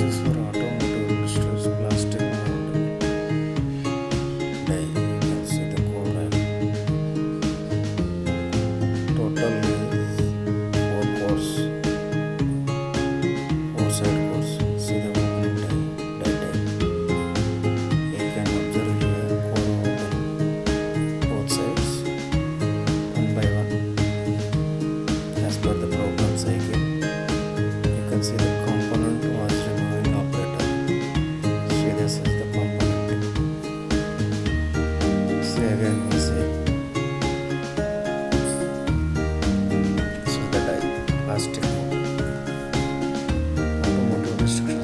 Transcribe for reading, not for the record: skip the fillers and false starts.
is for automotive industry's plastic molding. Die. You can see the core and total is 4 cores, 4 side cores. See the opening die type. You can observe here core open both sides one by one as per the program cycle. You can see the component was removing operator. See, this is the component. See again we see. So the die plastic mold. Automotive industry.